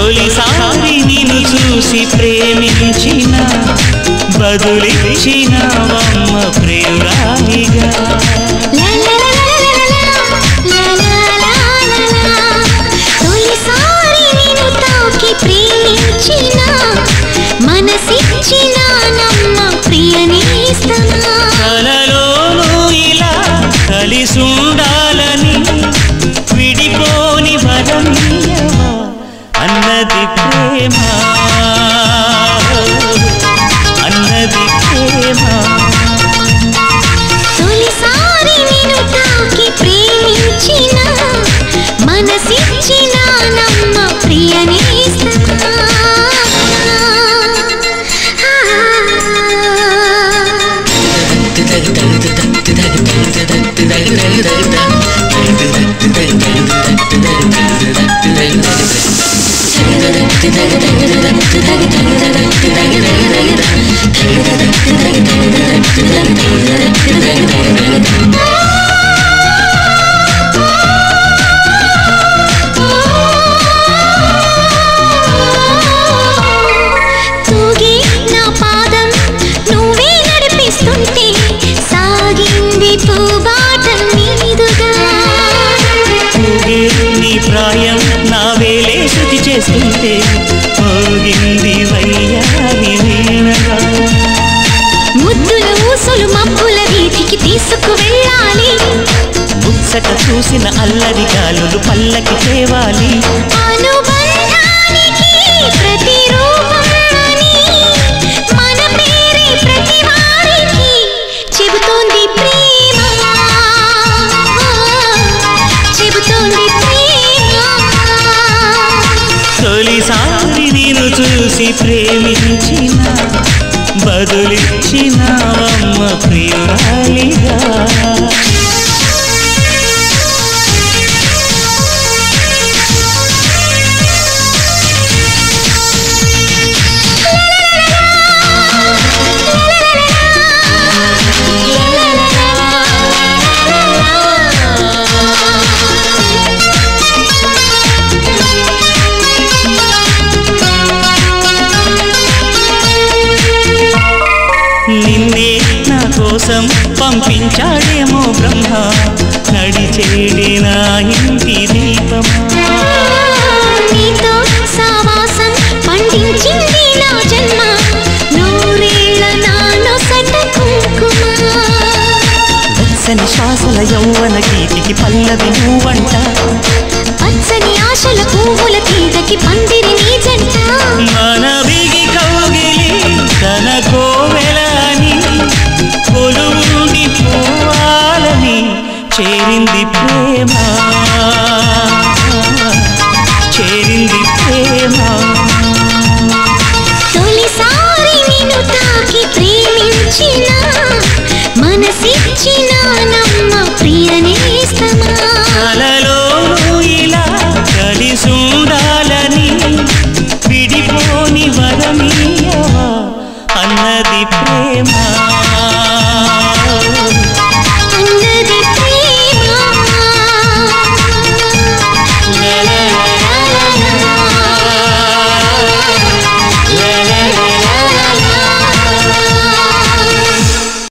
తొలిసారి నిన్ను చూసి ప్రేమించిన బదులిచ్చినవమ్మ ప్రియురాలిగా తొలిసారి నిన్ను తాకి ప్రేమించిన మనసిచ్చిన నమ్మ ప్రియనేస్తమా కలలోనూ ఇలా కలిసుండాలని విడిపోని వరమియ్యవా అన్నది ప్రేమ అన్నది ప్రేమ తొలిసారి నిన్ను తాకి ప్రేమించిన మనసిచ్చిన నమ్మ ప్రియనేస్తమా తూగి నా పాదం నువ్వే నడిపిస్తుంటే సాగింది పూబాట మీదుగా నీ ప్రాయం నా వేలే శృతి చేస్తుంటే పోగింది వయ్యారి వీణగా ముద్దుల ఊసులు మబ్బుల వీధికి తీసుకు వెళ్ళాలి ముచ్చట చూసిన అల్లరి గాలులు పల్లకి తేవాలి అనుబంధానికి ప్రతిరూపమని మన పేరే ప్రతి వారికి చెబుతోంది ప్రేమ చెబుతోంది ప్రేమ తొలిసారి నిన్ను చూసి ప్రేమించిన బదులిచ్చినవమ్మ ప్రియురాలిగా నిన్నే నా కోసం పంపించాడేమో బ్రహ్మ నడిచేడే నా ఇంటి దీపమా నీతో సావాసం పండించింది నా జన్మ నూరేళ్ల నాలో సట కుంకుమ వెచ్చని శ్వాసల యౌవన గీతికి పల్లవి నువ్వంట పచ్చని ఆశల పువ్వుల తీగకి పందిరి నీ జంట మన బిగి కౌగిలి తన కోవెలని కొలువుండి పోవాలని చేరింది ప్రేమ చేరింది ప్రేమ తొలిసారి నిన్ను తాకి ప్రేమించిన మనసిచ్చిన నమ్మ ప్రియనేస్తమా కలలోనూ ఇలా కలిసుండాలని విడిపోని వరమియ్యవా అన్నది ప్రేమ